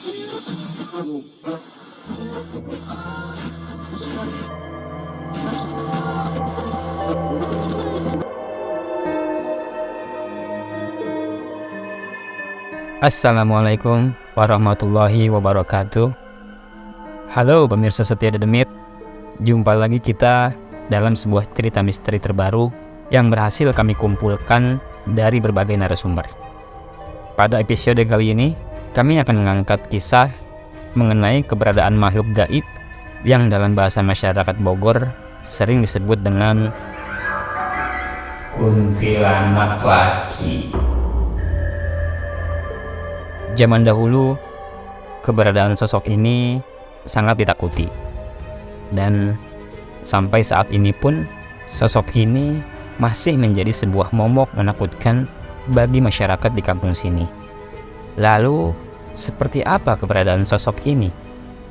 Assalamualaikum warahmatullahi wabarakatuh. Halo pemirsa setia Dedemit, jumpa lagi kita dalam sebuah cerita misteri terbaru yang berhasil kami kumpulkan dari berbagai narasumber. Pada episode kali ini, kami akan mengangkat kisah mengenai keberadaan makhluk gaib yang dalam bahasa masyarakat Bogor sering disebut dengan kuntilanak laki. Zaman dahulu, keberadaan sosok ini sangat ditakuti. Dan sampai saat ini pun, sosok ini masih menjadi sebuah momok menakutkan bagi masyarakat di kampung sini. Lalu, seperti apa keberadaan sosok ini?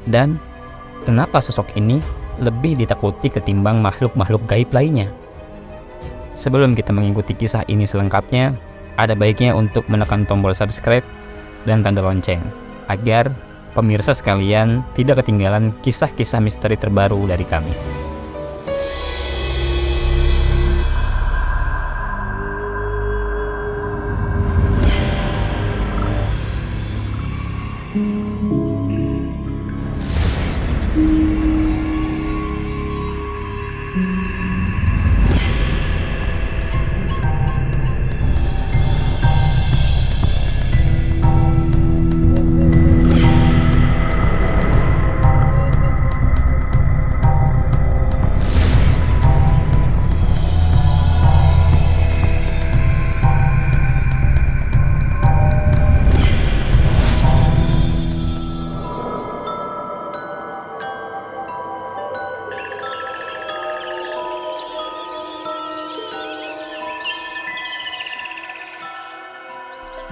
Dan kenapa sosok ini lebih ditakuti ketimbang makhluk-makhluk gaib lainnya? Sebelum kita mengikuti kisah ini selengkapnya, ada baiknya untuk menekan tombol subscribe dan tanda lonceng, agar pemirsa sekalian tidak ketinggalan kisah-kisah misteri terbaru dari kami.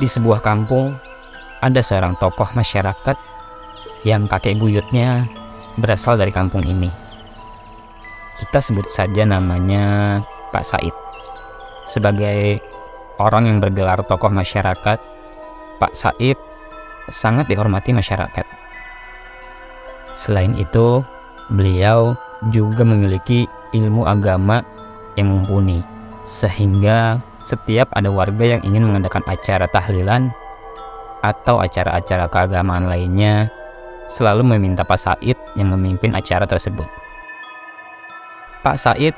Di sebuah kampung, ada seorang tokoh masyarakat yang kakek buyutnya berasal dari kampung ini. Kita sebut saja namanya Pak Said. Sebagai orang yang bergelar tokoh masyarakat, Pak Said sangat dihormati masyarakat. Selain itu, beliau juga memiliki ilmu agama yang mumpuni, sehingga setiap ada warga yang ingin mengadakan acara tahlilan atau acara-acara keagamaan lainnya, selalu meminta Pak Said yang memimpin acara tersebut. Pak Said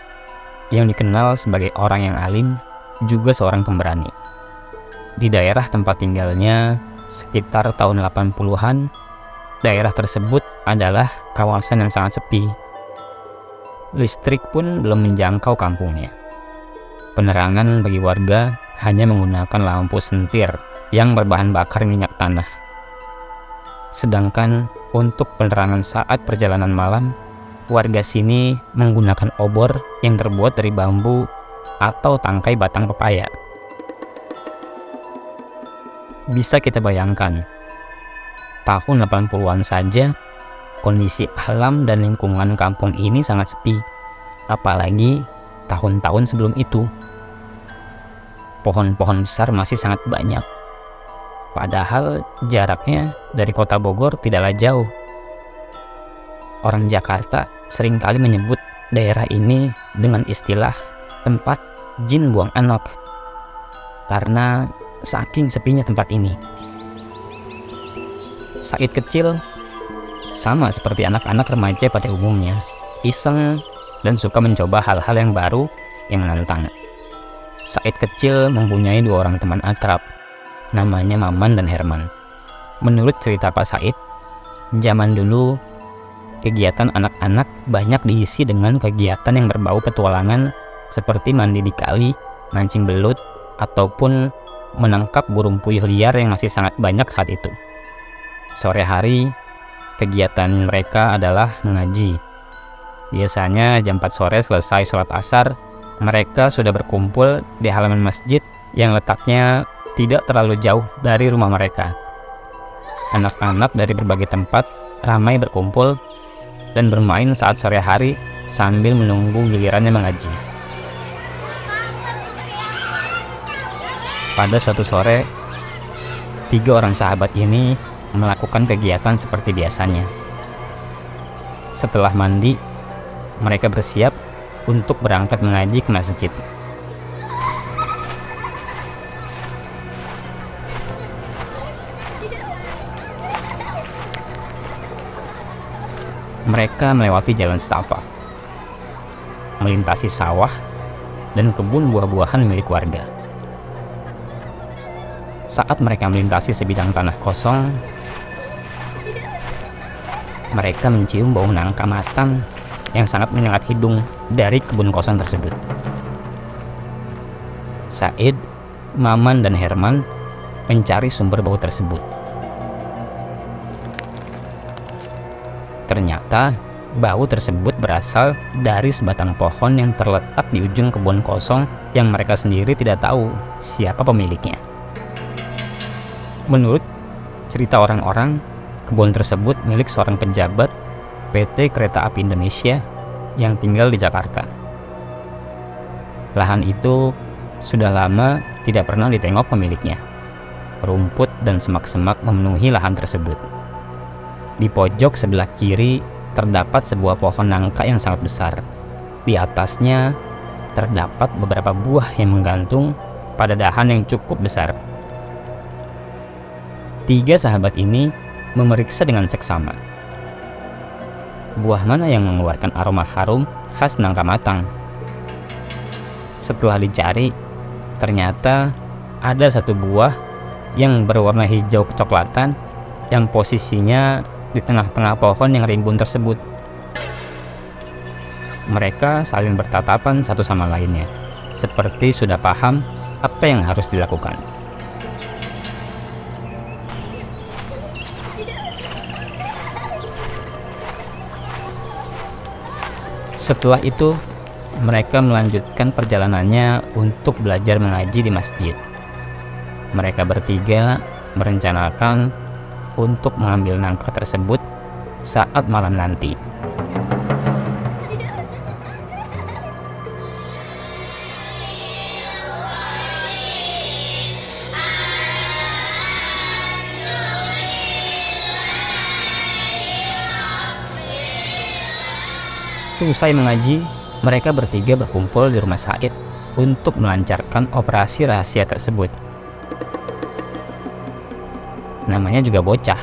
yang dikenal sebagai orang yang alim, juga seorang pemberani. Di daerah tempat tinggalnya sekitar tahun 80-an, daerah tersebut adalah kawasan yang sangat sepi. Listrik pun belum menjangkau kampungnya. Penerangan bagi warga hanya menggunakan lampu sentir yang berbahan bakar minyak tanah. Sedangkan untuk penerangan saat perjalanan malam, warga sini menggunakan obor yang terbuat dari bambu atau tangkai batang pepaya. Bisa kita bayangkan, tahun 80-an saja, kondisi alam dan lingkungan kampung ini sangat sepi. Apalagi tahun-tahun sebelum itu, pohon-pohon besar masih sangat banyak. Padahal jaraknya dari kota Bogor tidaklah jauh. Orang Jakarta seringkali menyebut daerah ini dengan istilah tempat jin buang anak, karena saking sepinya tempat ini. Said kecil sama seperti anak-anak remaja pada umumnya, iseng dan suka mencoba hal-hal yang baru yang menantang. Said kecil mempunyai dua orang teman akrab, namanya Maman dan Herman. Menurut cerita Pak Said, zaman dulu kegiatan anak-anak banyak diisi dengan kegiatan yang berbau petualangan seperti mandi di kali, mancing belut, ataupun menangkap burung puyuh liar yang masih sangat banyak saat itu. Sore hari, kegiatan mereka adalah mengaji. Biasanya jam 4 sore selesai sholat asar, mereka sudah berkumpul di halaman masjid yang letaknya tidak terlalu jauh dari rumah mereka. Anak-anak dari berbagai tempat ramai berkumpul dan bermain saat sore hari sambil menunggu gilirannya mengaji. Pada suatu sore, 3 orang sahabat ini melakukan kegiatan seperti biasanya. Setelah mandi, mereka bersiap untuk berangkat mengaji ke masjid. Mereka melewati jalan setapak, melintasi sawah dan kebun buah-buahan milik warga. Saat mereka melintasi sebidang tanah kosong, mereka mencium bau nangka matang yang sangat menyengat hidung dari kebun kosong tersebut. Said, Maman, dan Herman mencari sumber bau tersebut. Ternyata bau tersebut berasal dari sebatang pohon yang terletak di ujung kebun kosong yang mereka sendiri tidak tahu siapa pemiliknya. Menurut cerita orang-orang, kebun tersebut milik seorang pejabat PT Kereta Api Indonesia yang tinggal di Jakarta. Lahan itu sudah lama tidak pernah ditengok pemiliknya. Rumput dan semak-semak memenuhi lahan tersebut. Di pojok sebelah kiri terdapat sebuah pohon nangka yang sangat besar. Di atasnya terdapat beberapa buah yang menggantung pada dahan yang cukup besar. 3 sahabat ini memeriksa dengan seksama. Buah mana yang mengeluarkan aroma harum khas nangka matang? Setelah dicari, ternyata ada satu buah yang berwarna hijau kecoklatan yang posisinya di tengah-tengah pohon yang rimbun tersebut. Mereka saling bertatapan satu sama lainnya, seperti sudah paham apa yang harus dilakukan. Setelah itu, mereka melanjutkan perjalanannya untuk belajar mengaji di masjid. Mereka bertiga merencanakan untuk mengambil nangka tersebut saat malam nanti. Seusai mengaji, mereka bertiga berkumpul di rumah Said untuk melancarkan operasi rahasia tersebut. Namanya juga bocah,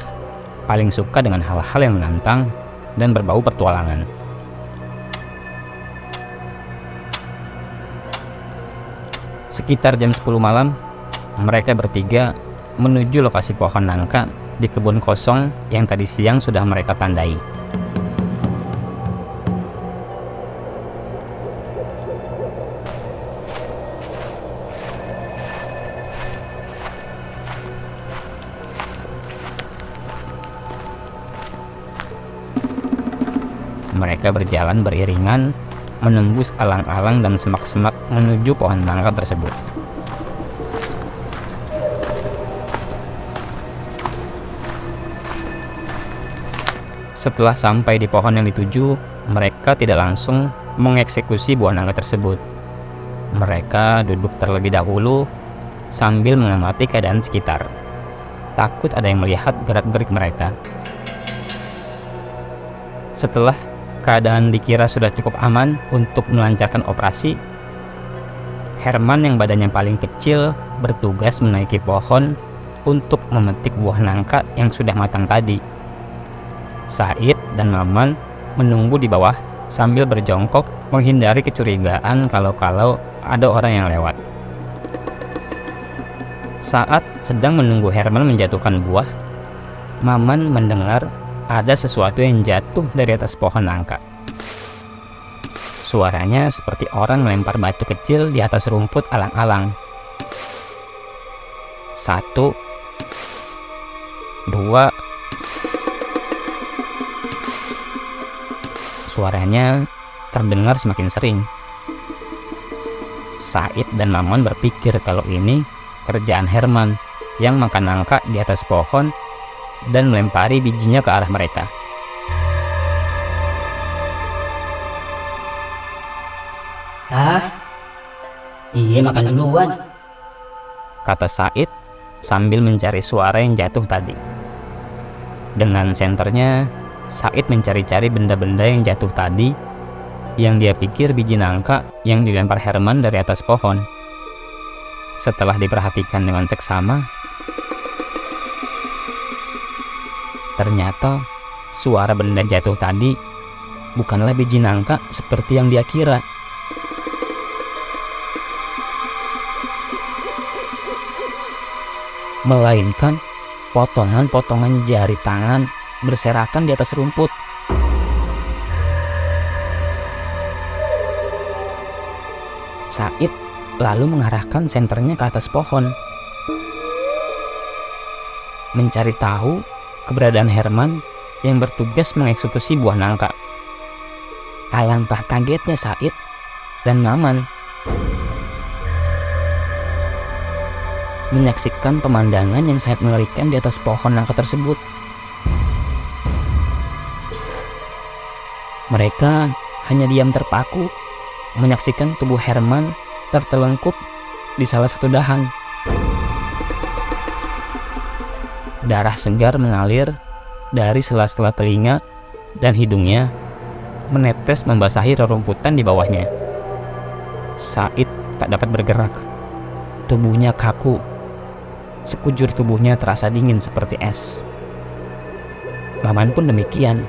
paling suka dengan hal-hal yang menantang dan berbau petualangan. Sekitar jam 10 malam, mereka bertiga menuju lokasi pohon nangka di kebun kosong yang tadi siang sudah mereka tandai. Mereka berjalan beriringan, menembus alang-alang dan semak-semak menuju pohon nangka tersebut. Setelah sampai di pohon yang dituju, mereka tidak langsung mengeksekusi buah nangka tersebut. Mereka duduk terlebih dahulu sambil mengamati keadaan sekitar. Takut ada yang melihat gerak-gerik mereka. Setelah keadaan dikira sudah cukup aman untuk melancarkan operasi, Herman yang badannya paling kecil bertugas menaiki pohon untuk memetik buah nangka yang sudah matang tadi. Said dan Maman menunggu di bawah sambil berjongkok menghindari kecurigaan kalau ada orang yang lewat. Saat sedang menunggu Herman menjatuhkan buah, Maman mendengar ada sesuatu yang jatuh dari atas pohon nangka. Suaranya seperti orang melempar batu kecil di atas rumput alang-alang. 1, 2. Suaranya terdengar semakin sering. Said dan Maman berpikir kalau ini kerjaan Herman yang makan nangka di atas pohon dan melempari bijinya ke arah mereka. Iya makan duluan, kata Said sambil mencari suara yang jatuh tadi. Dengan senternya, Said mencari-cari benda-benda yang jatuh tadi, yang dia pikir biji nangka yang dilempar Herman dari atas pohon. Setelah diperhatikan dengan seksama, ternyata suara benda jatuh tadi bukanlah biji nangka seperti yang dia kira. Melainkan potongan-potongan jari tangan berserakan di atas rumput. Said lalu mengarahkan senternya ke atas pohon, mencari tahu keberadaan Herman yang bertugas mengeksekusi buah nangka. Alangkah kagetnya Said dan Maman menyaksikan pemandangan yang sangat mengerikan di atas pohon nangka tersebut. Mereka hanya diam terpaku menyaksikan tubuh Herman tertelungkup di salah satu dahan. Darah segar mengalir dari sela-sela telinga dan hidungnya, menetes membasahi rerumputan di bawahnya. Said tak dapat bergerak. Tubuhnya kaku. Sekujur tubuhnya terasa dingin seperti es. Maman pun demikian,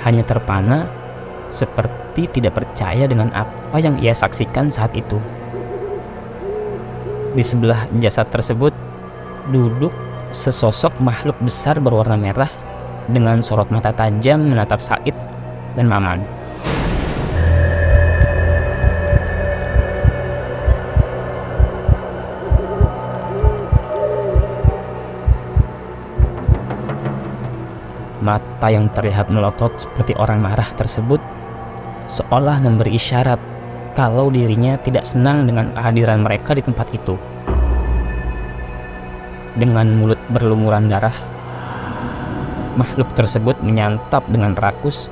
hanya terpana seperti tidak percaya dengan apa yang ia saksikan saat itu. Di sebelah jasad tersebut duduk sesosok makhluk besar berwarna merah dengan sorot mata tajam menatap Said dan Maman. Mata yang terlihat melotot seperti orang marah tersebut seolah memberi isyarat kalau dirinya tidak senang dengan kehadiran mereka di tempat itu. Dengan mulut berlumuran darah, makhluk tersebut menyantap dengan rakus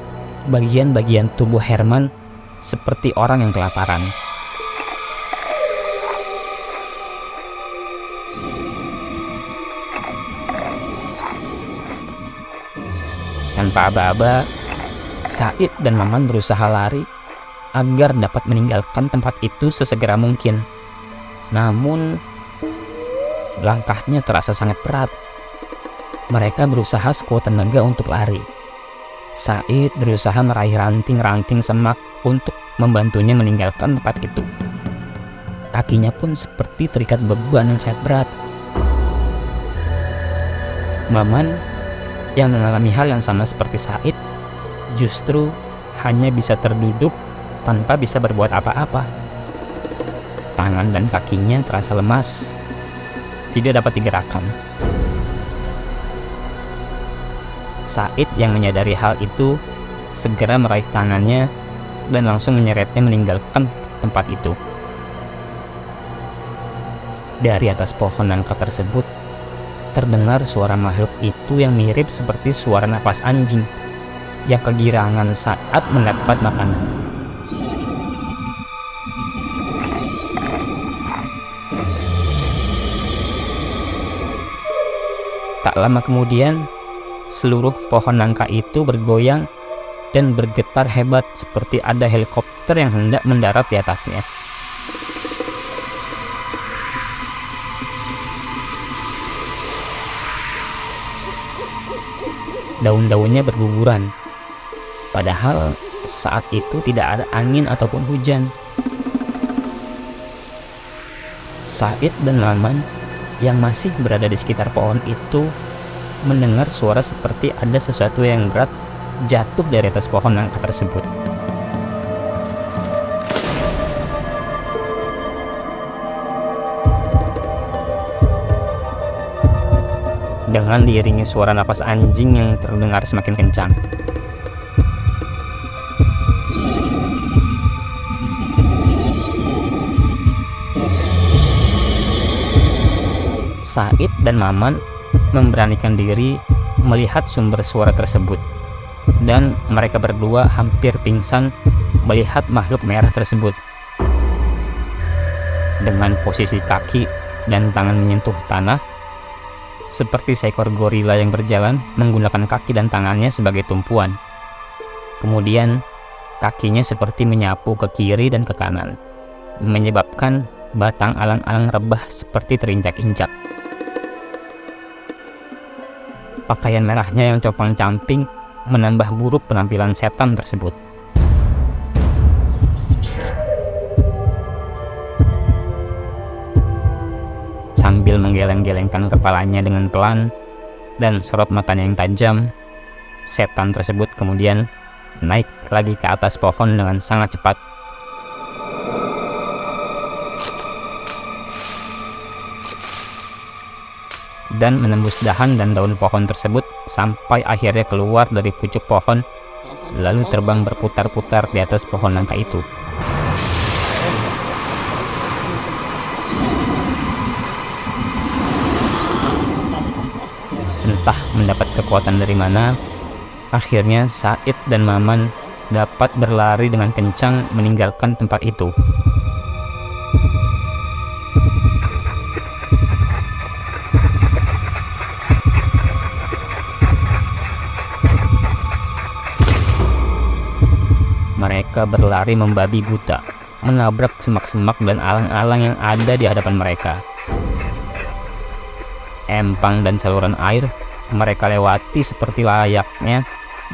bagian-bagian tubuh Herman seperti orang yang kelaparan. Tanpa aba-aba, Said dan Maman berusaha lari agar dapat meninggalkan tempat itu sesegera mungkin. Namun, langkahnya terasa sangat berat. Mereka berusaha sekuat tenaga untuk lari. Said berusaha meraih ranting-ranting semak untuk membantunya meninggalkan tempat itu. Kakinya pun seperti terikat beban yang sangat berat. Maman yang mengalami hal yang sama seperti Said justru hanya bisa terduduk tanpa bisa berbuat apa-apa. Tangan dan kakinya terasa lemas, tidak dapat digerakkan. Said yang menyadari hal itu segera meraih tangannya dan langsung menyeretnya meninggalkan tempat itu. Dari atas pohon nangka tersebut terdengar suara makhluk itu yang mirip seperti suara napas anjing yang kegirangan saat mendapat makanan. Tak lama kemudian, seluruh pohon nangka itu bergoyang dan bergetar hebat seperti ada helikopter yang hendak mendarat di atasnya. Daun-daunnya berguguran, padahal saat itu tidak ada angin ataupun hujan. Said dan Maman yang masih berada di sekitar pohon itu mendengar suara seperti ada sesuatu yang berat jatuh dari atas pohon nangka tersebut. Dengan diiringi suara napas anjing yang terdengar semakin kencang. Said dan Maman memberanikan diri melihat sumber suara tersebut, dan mereka berdua hampir pingsan melihat makhluk merah tersebut. Dengan posisi kaki dan tangan menyentuh tanah, seperti seekor gorila yang berjalan menggunakan kaki dan tangannya sebagai tumpuan. Kemudian, kakinya seperti menyapu ke kiri dan ke kanan, menyebabkan batang alang-alang rebah seperti terinjak-injak. Pakaian merahnya yang compang-camping menambah buruk penampilan setan tersebut. Sambil menggeleng-gelengkan kepalanya dengan pelan dan sorot matanya yang tajam, setan tersebut kemudian naik lagi ke atas pohon dengan sangat cepat. Dan menembus dahan dan daun pohon tersebut sampai akhirnya keluar dari pucuk pohon, lalu terbang berputar-putar di atas pohon nangka itu. Entah mendapat kekuatan dari mana, akhirnya Said dan Maman dapat berlari dengan kencang meninggalkan tempat itu. Mereka berlari membabi buta, menabrak semak-semak dan alang-alang yang ada di hadapan mereka. Empang dan saluran air mereka lewati seperti layaknya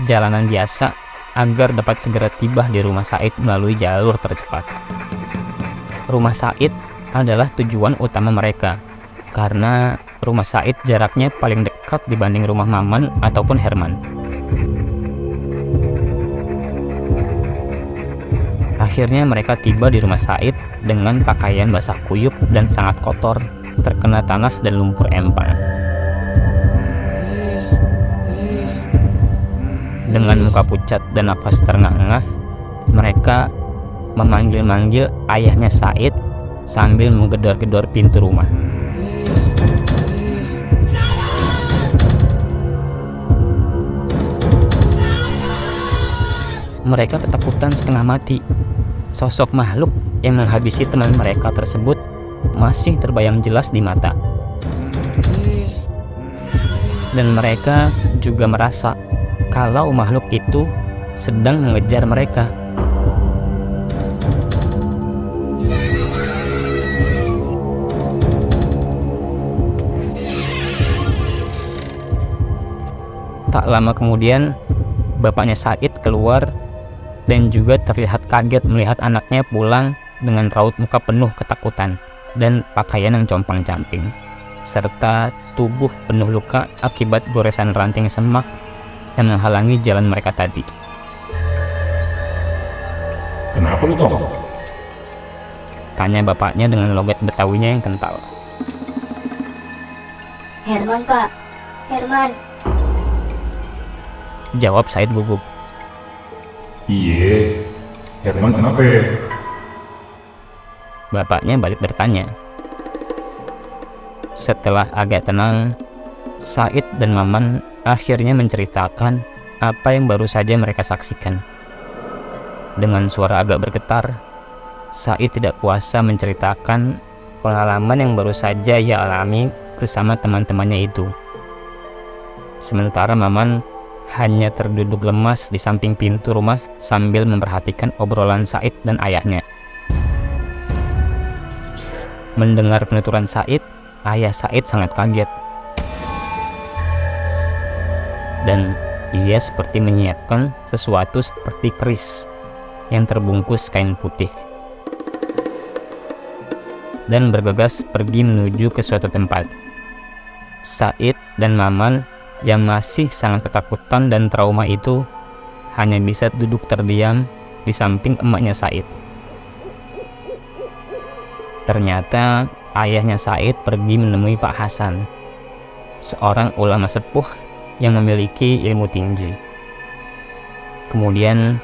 jalanan biasa agar dapat segera tiba di rumah Said melalui jalur tercepat. Rumah Said adalah tujuan utama mereka, karena rumah Said jaraknya paling dekat dibanding rumah Maman ataupun Herman. Akhirnya mereka tiba di rumah Said dengan pakaian basah kuyup dan sangat kotor, terkena tanah dan lumpur empang. Dengan muka pucat dan nafas terengah-engah, mereka memanggil-manggil ayahnya Said sambil menggedor-gedor pintu rumah. Mereka ketakutan setengah mati. Sosok makhluk yang menghabisi teman mereka tersebut masih terbayang jelas di mata. Dan mereka juga merasa kalau makhluk itu sedang mengejar mereka. Tak lama kemudian, bapaknya Said keluar dan juga terlihat kaget melihat anaknya pulang dengan raut muka penuh ketakutan dan pakaian yang compang-camping, serta tubuh penuh luka akibat goresan ranting semak yang menghalangi jalan mereka tadi. Kenapa lu, Tom? Tanya bapaknya dengan logat Betawinya yang kental. Herman, Pak. Herman. Jawab Said gugup. Iya, Herman kenapa? Bapaknya balik bertanya. Setelah agak tenang, Said dan Maman akhirnya menceritakan apa yang baru saja mereka saksikan. Dengan suara agak bergetar, Said tidak kuasa menceritakan pengalaman yang baru saja ia alami bersama teman-temannya itu. Sementara Maman hanya terduduk lemas di samping pintu rumah sambil memperhatikan obrolan Said dan ayahnya. Mendengar penuturan Said, ayah Said sangat kaget. Dan ia seperti menyiapkan sesuatu seperti keris yang terbungkus kain putih, dan bergegas pergi menuju ke suatu tempat. Said dan Maman yang masih sangat ketakutan dan trauma itu hanya bisa duduk terdiam di samping emaknya Said. Ternyata ayahnya Said pergi menemui Pak Hasan, seorang ulama sepuh yang memiliki ilmu tinggi. Kemudian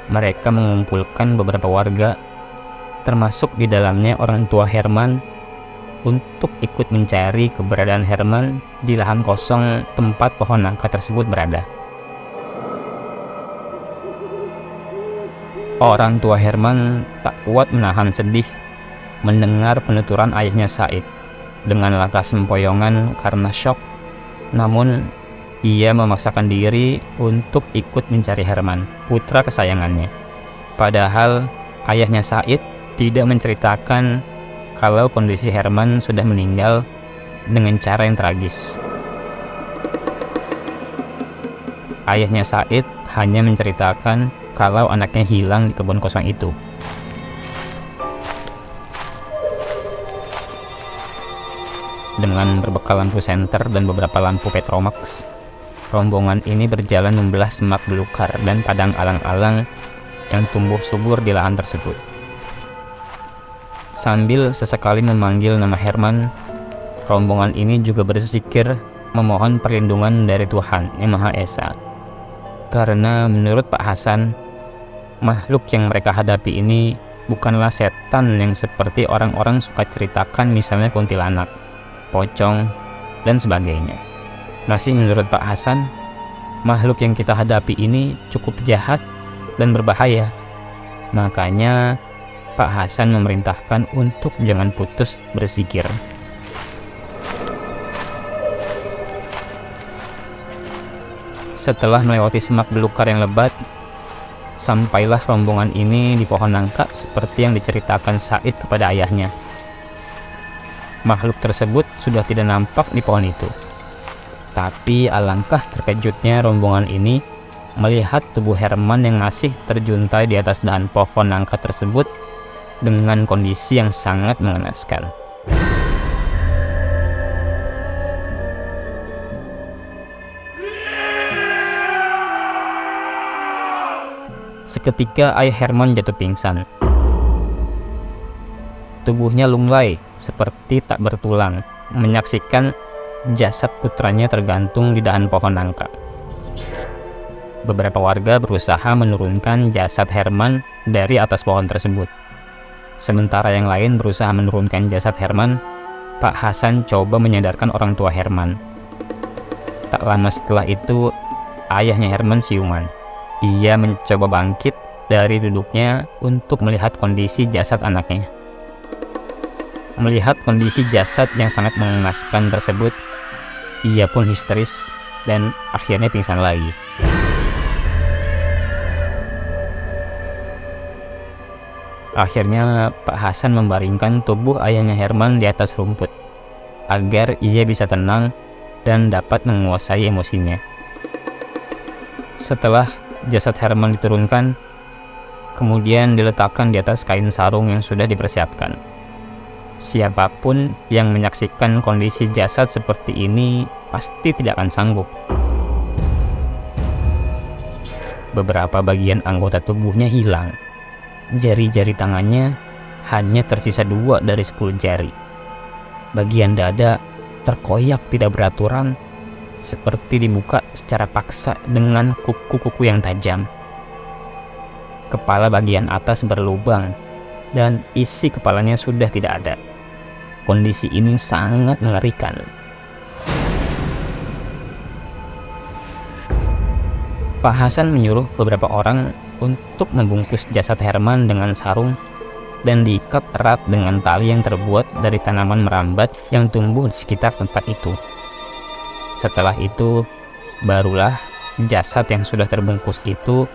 mereka mengumpulkan beberapa warga, termasuk di dalamnya orang tua Herman, untuk ikut mencari keberadaan Herman di lahan kosong tempat pohon nangka tersebut berada. Orang tua Herman tak kuat menahan sedih mendengar penuturan ayahnya Said. Dengan langkah sempoyongan karena syok, Namun, ia memaksakan diri untuk ikut mencari Herman, putra kesayangannya. Padahal, ayahnya Said tidak menceritakan kalau kondisi Herman sudah meninggal dengan cara yang tragis. Ayahnya Said hanya menceritakan kalau anaknya hilang di kebun kosong itu. Dengan berbekal lampu senter dan beberapa lampu Petromax, rombongan ini berjalan membelah semak belukar dan padang alang-alang yang tumbuh subur di lahan tersebut. Sambil sesekali memanggil nama Herman, rombongan ini juga berzikir memohon perlindungan dari Tuhan Yang Maha Esa. Karena menurut Pak Hasan, makhluk yang mereka hadapi ini bukanlah setan yang seperti orang-orang suka ceritakan, misalnya kuntilanak, pocong, dan sebagainya. Masih menurut Pak Hasan, makhluk yang kita hadapi ini cukup jahat dan berbahaya. Makanya Pak Hasan memerintahkan untuk jangan putus berzikir. Setelah melewati semak belukar yang lebat, sampailah rombongan ini di pohon nangka seperti yang diceritakan Said kepada ayahnya. Makhluk tersebut sudah tidak nampak di pohon itu. Tapi alangkah terkejutnya rombongan ini melihat tubuh Herman yang masih terjuntai di atas dahan pohon nangka tersebut dengan kondisi yang sangat mengenaskan. Seketika ayah Herman jatuh pingsan. Tubuhnya lunglai seperti tak bertulang, menyaksikan jasad putranya tergantung di dahan pohon nangka. Beberapa warga berusaha menurunkan jasad Herman dari atas pohon tersebut. Sementara yang lain berusaha menurunkan jasad Herman, Pak Hasan coba menyadarkan orang tua Herman. Tak lama setelah itu, ayahnya Herman siuman. Ia mencoba bangkit dari duduknya untuk melihat kondisi jasad anaknya. Melihat kondisi jasad yang sangat mengenaskan tersebut, ia pun histeris dan akhirnya pingsan lagi. Akhirnya Pak Hasan membaringkan tubuh ayahnya Herman di atas rumput agar ia bisa tenang dan dapat menguasai emosinya. Setelah jasad Herman diturunkan, kemudian diletakkan di atas kain sarung yang sudah dipersiapkan. Siapapun yang menyaksikan kondisi jasad seperti ini pasti tidak akan sanggup. Beberapa bagian anggota tubuhnya hilang. Jari-jari tangannya hanya tersisa 2 dari 10 jari. Bagian dada terkoyak tidak beraturan, seperti dibuka secara paksa dengan kuku-kuku yang tajam. Kepala bagian atas berlubang dan isi kepalanya sudah tidak ada. Kondisi ini sangat mengerikan. Pak Hasan menyuruh beberapa orang untuk membungkus jasad Herman dengan sarung dan diikat erat dengan tali yang terbuat dari tanaman merambat yang tumbuh di sekitar tempat itu. Setelah itu, barulah jasad yang sudah terbungkus itu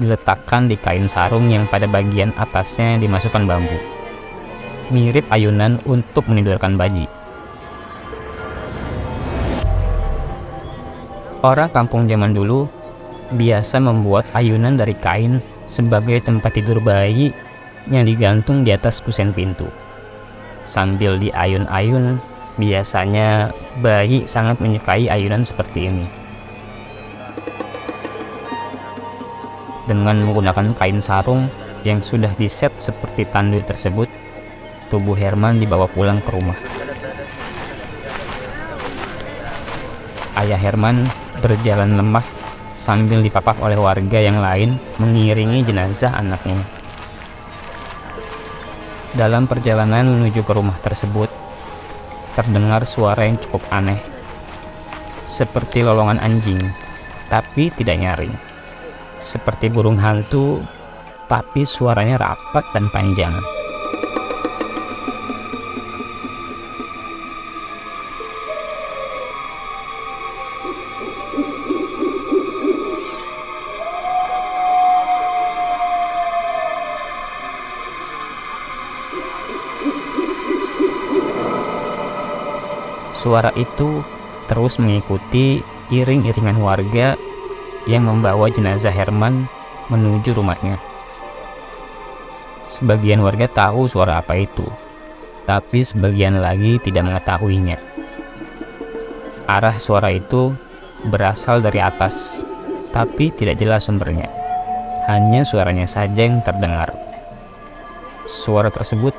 diletakkan di kain sarung yang pada bagian atasnya dimasukkan bambu, mirip ayunan untuk menidurkan bayi. Orang kampung zaman dulu biasa membuat ayunan dari kain sebagai tempat tidur bayi yang digantung di atas kusen pintu. Sambil diayun-ayun, biasanya bayi sangat menyukai ayunan seperti ini. Dengan menggunakan kain sarung yang sudah diset seperti tandu tersebut, tubuh Herman dibawa pulang ke rumah. Ayah Herman berjalan lemah sambil dipapah oleh warga yang lain mengiringi jenazah anaknya. Dalam perjalanan menuju ke rumah tersebut, terdengar suara yang cukup aneh, seperti lolongan anjing, tapi tidak nyaring. Seperti burung hantu, tapi suaranya rapat dan panjang. Suara itu terus mengikuti iring-iringan warga yang membawa jenazah Herman menuju rumahnya. Sebagian warga tahu suara apa itu, tapi sebagian lagi tidak mengetahuinya. Arah suara itu berasal dari atas, tapi tidak jelas sumbernya. Hanya suaranya saja yang terdengar. Suara tersebut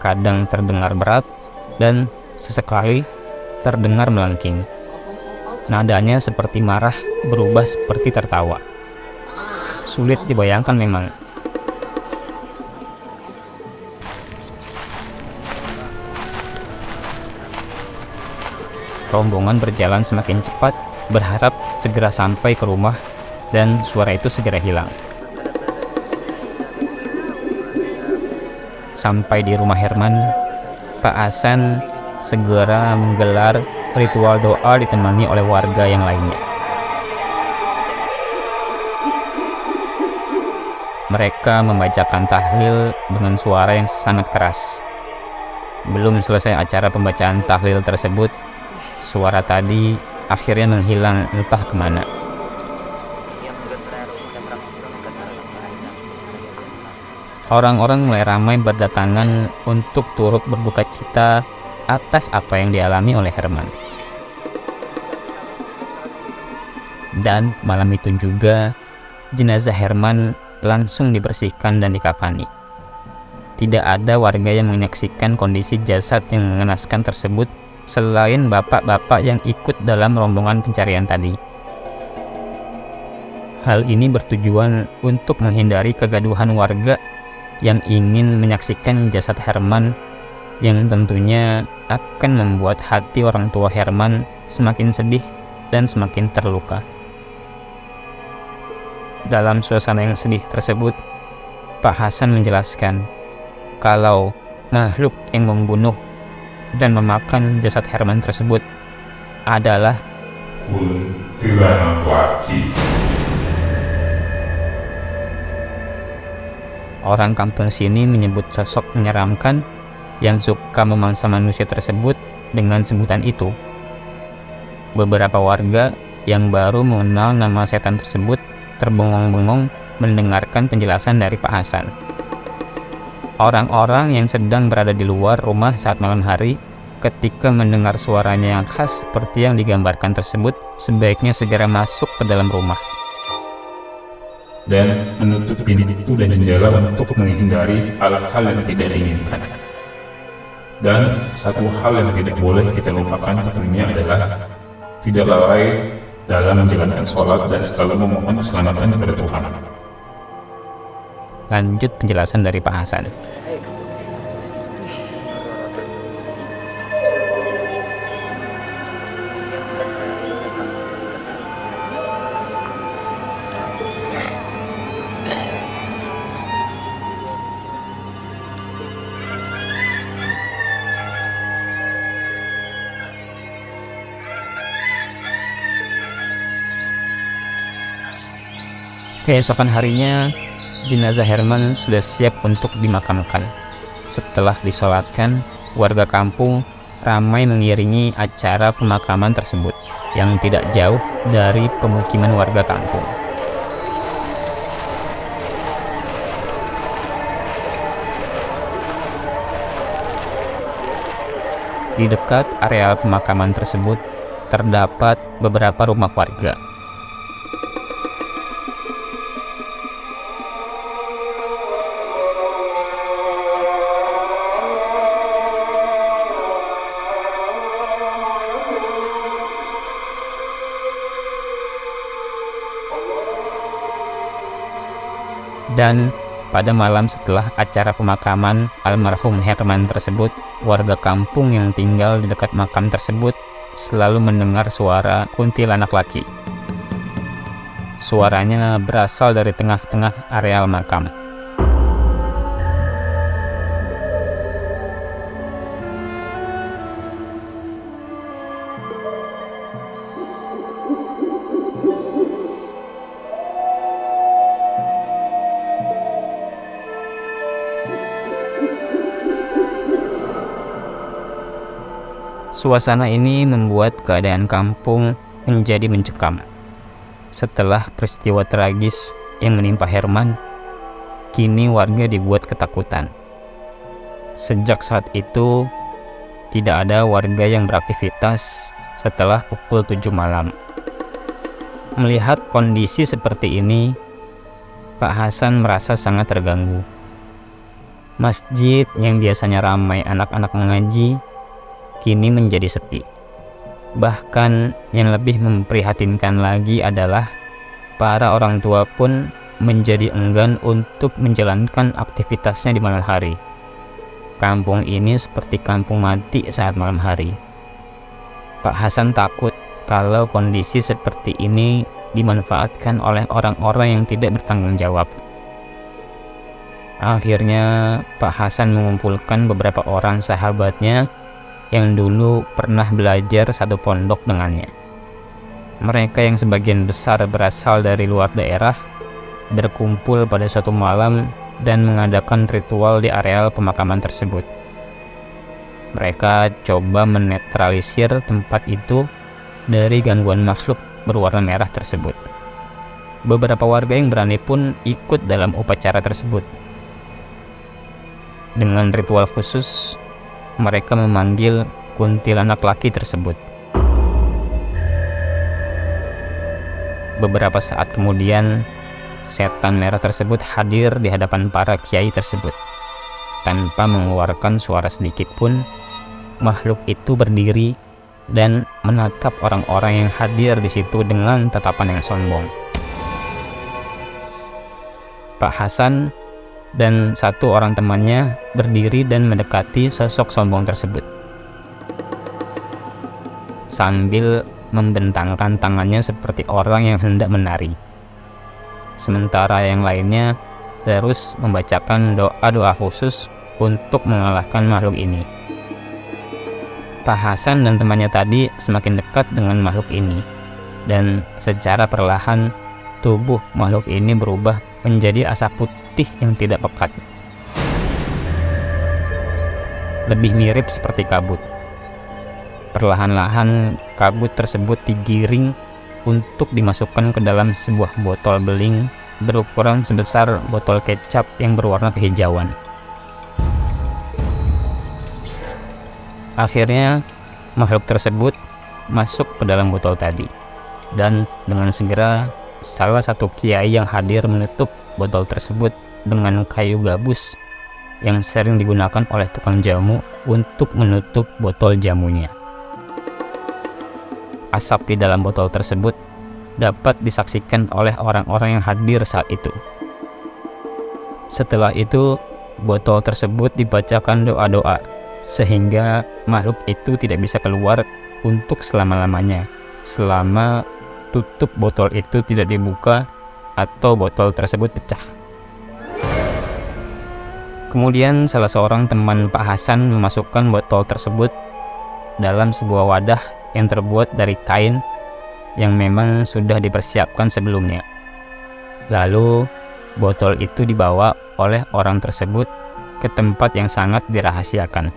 kadang terdengar berat dan sesekali terdengar melengking. Nadanya seperti marah berubah seperti tertawa. Sulit dibayangkan memang. Rombongan berjalan semakin cepat, berharap segera sampai ke rumah dan suara itu segera hilang. Sampai di rumah Herman, Pak Hasan segera menggelar ritual doa ditemani oleh warga yang lainnya. Mereka membacakan tahlil dengan suara yang sangat keras. Belum selesai acara pembacaan tahlil tersebut, suara tadi akhirnya menghilang entah kemana. Orang-orang mulai ramai berdatangan untuk turut berduka cita atas apa yang dialami oleh Herman. Dan malam itu juga, jenazah Herman langsung dibersihkan dan dikafani. Tidak ada warga yang menyaksikan kondisi jasad yang mengenaskan tersebut selain bapak-bapak yang ikut dalam rombongan pencarian tadi. Hal ini bertujuan untuk menghindari kegaduhan warga yang ingin menyaksikan jasad Herman, yang tentunya akan membuat hati orang tua Herman semakin sedih dan semakin terluka. Dalam suasana yang sedih tersebut, Pak Hasan menjelaskan kalau makhluk yang membunuh dan memakan jasad Herman tersebut adalah kuntilanak laki. orang kampung sini menyebut sosok menyeramkan yang suka memangsa manusia tersebut dengan sebutan itu. Beberapa warga yang baru mengenal nama setan tersebut terbengong-bengong mendengarkan penjelasan dari Pak Hasan. Orang-orang yang sedang berada di luar rumah saat malam hari, ketika mendengar suaranya yang khas seperti yang digambarkan tersebut, sebaiknya segera masuk ke dalam rumah Dan menutup pintu dan jendela untuk menghindari hal-hal yang tidak diinginkan. Dan satu hal yang tidak boleh kita lupakan tentunya adalah tidak lalai dalam menjalankan sholat dan selalu memohon keselamatan kepada Tuhan. Lanjut penjelasan dari Pak Hasan. Keesokan harinya, jenazah Herman sudah siap untuk dimakamkan. Setelah disolatkan, warga kampung ramai mengiringi acara pemakaman tersebut yang tidak jauh dari pemukiman warga kampung. Di dekat areal pemakaman tersebut terdapat beberapa rumah warga. Dan pada malam setelah acara pemakaman almarhum Herman tersebut, warga kampung yang tinggal di dekat makam tersebut selalu mendengar suara kuntilanak laki. Suaranya berasal dari tengah-tengah areal makam. Suasana ini membuat keadaan kampung menjadi mencekam. Setelah peristiwa tragis yang menimpa Herman, kini warga dibuat ketakutan. Sejak saat itu, tidak ada warga yang beraktivitas setelah pukul 7 malam. Melihat kondisi seperti ini, Pak Hasan merasa sangat terganggu. Masjid yang biasanya ramai anak-anak mengaji, kini menjadi sepi. Bahkan yang lebih memprihatinkan lagi adalah para orang tua pun menjadi enggan untuk menjalankan aktivitasnya di malam hari. Kampung ini seperti kampung mati saat malam hari. Pak Hasan takut kalau kondisi seperti ini dimanfaatkan oleh orang-orang yang tidak bertanggung jawab. Akhirnya Pak Hasan mengumpulkan beberapa orang sahabatnya yang dulu pernah belajar satu pondok dengannya. Mereka yang sebagian besar berasal dari luar daerah berkumpul pada suatu malam dan mengadakan ritual di areal pemakaman tersebut. Mereka coba menetralisir tempat itu dari gangguan makhluk berwarna merah tersebut. Beberapa warga yang berani pun ikut dalam upacara tersebut. Dengan ritual khusus, mereka memanggil kuntilanak laki tersebut. Beberapa saat kemudian, setan merah tersebut hadir di hadapan para kiai tersebut. Tanpa mengeluarkan suara sedikit pun, makhluk itu berdiri dan menatap orang-orang yang hadir di situ dengan tatapan yang sombong. Pak Hasan dan satu orang temannya berdiri dan mendekati sosok sombong tersebut sambil membentangkan tangannya seperti orang yang hendak menari. Sementara yang lainnya terus membacakan doa-doa khusus untuk mengalahkan makhluk ini. Pak Hasan dan temannya tadi semakin dekat dengan makhluk ini, dan secara perlahan tubuh makhluk ini berubah menjadi asap putih yang tidak pekat. Lebih mirip seperti kabut. Perlahan-lahan kabut tersebut digiring untuk dimasukkan ke dalam sebuah botol beling berukuran sebesar botol kecap yang berwarna kehijauan. Akhirnya makhluk tersebut masuk ke dalam botol tadi, dan dengan segera salah satu kiai yang hadir menutup botol tersebut dengan kayu gabus yang sering digunakan oleh tukang jamu untuk menutup botol jamunya. Asap di dalam botol tersebut dapat disaksikan oleh orang-orang yang hadir saat itu. Setelah itu, botol tersebut dibacakan doa-doa sehingga makhluk itu tidak bisa keluar untuk selama-lamanya selama tutup botol itu tidak dibuka atau botol tersebut pecah. Kemudian salah seorang teman Pak Hasan memasukkan botol tersebut dalam sebuah wadah yang terbuat dari kain yang memang sudah dipersiapkan sebelumnya. Lalu botol itu dibawa oleh orang tersebut ke tempat yang sangat dirahasiakan.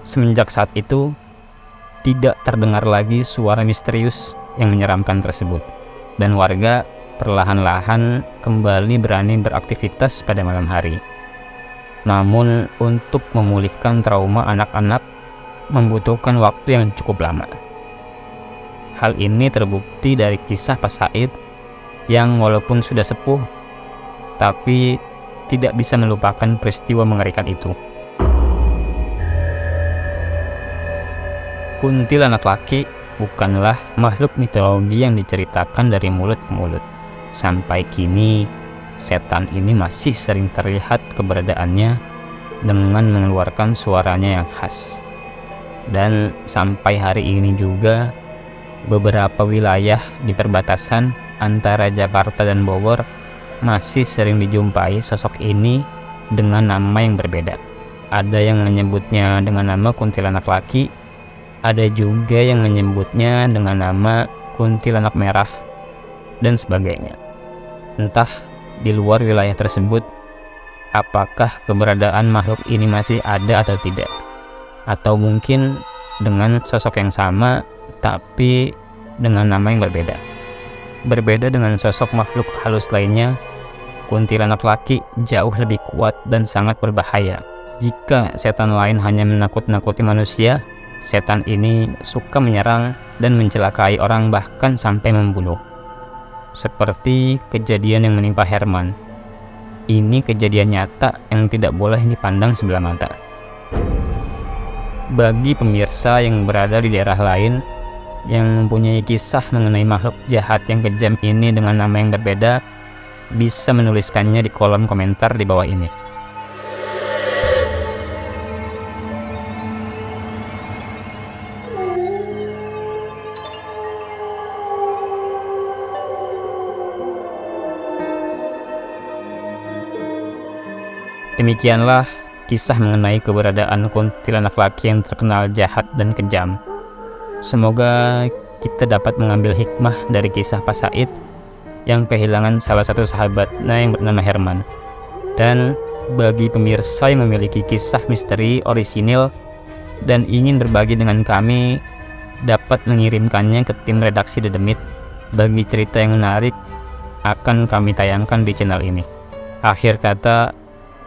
Semenjak saat itu, tidak terdengar lagi suara misterius yang menyeramkan tersebut, dan warga perlahan-lahan kembali berani beraktivitas pada malam hari. Namun untuk memulihkan trauma anak-anak membutuhkan waktu yang cukup lama. Hal ini terbukti dari kisah Pak Said yang walaupun sudah sepuh, tapi tidak bisa melupakan peristiwa mengerikan itu. Kuntilanak laki bukanlah makhluk mitologi yang diceritakan dari mulut ke mulut. Sampai kini, setan ini masih sering terlihat keberadaannya dengan mengeluarkan suaranya yang khas. Dan sampai hari ini juga, beberapa wilayah di perbatasan antara Jakarta dan Bogor masih sering dijumpai sosok ini dengan nama yang berbeda. Ada yang menyebutnya dengan nama kuntilanak laki, ada juga yang menyebutnya dengan nama kuntilanak merah, dan sebagainya. Entah di luar wilayah tersebut, apakah keberadaan makhluk ini masih ada atau tidak. atau mungkin dengan sosok yang sama tapi dengan nama yang berbeda. Berbeda dengan sosok makhluk halus lainnya, kuntilanak laki jauh lebih kuat dan sangat berbahaya. Jika setan lain hanya menakut-nakuti manusia, setan ini suka menyerang dan mencelakai orang, bahkan sampai membunuh. Seperti kejadian yang menimpa Herman. Ini kejadian nyata yang tidak boleh dipandang sebelah mata. Bagi pemirsa yang berada di daerah lain yang mempunyai kisah mengenai makhluk jahat yang kejam ini dengan nama yang berbeda, bisa menuliskannya di kolom komentar di bawah ini. Demikianlah kisah mengenai keberadaan kuntilanak laki yang terkenal jahat dan kejam. Semoga kita dapat mengambil hikmah dari kisah Pak Said yang kehilangan salah satu sahabatnya yang bernama Herman. Dan bagi pemirsa yang memiliki kisah misteri orisinil dan ingin berbagi dengan kami, dapat mengirimkannya ke tim redaksi Dedemit. Bagi cerita yang menarik akan kami tayangkan di channel ini. Akhir kata,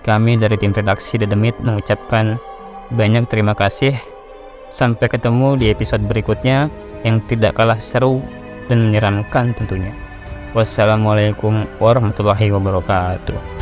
kami dari tim redaksi Dedemit mengucapkan banyak terima kasih. Sampai ketemu di episode berikutnya yang tidak kalah seru dan menyeramkan tentunya. Wassalamualaikum warahmatullahi wabarakatuh.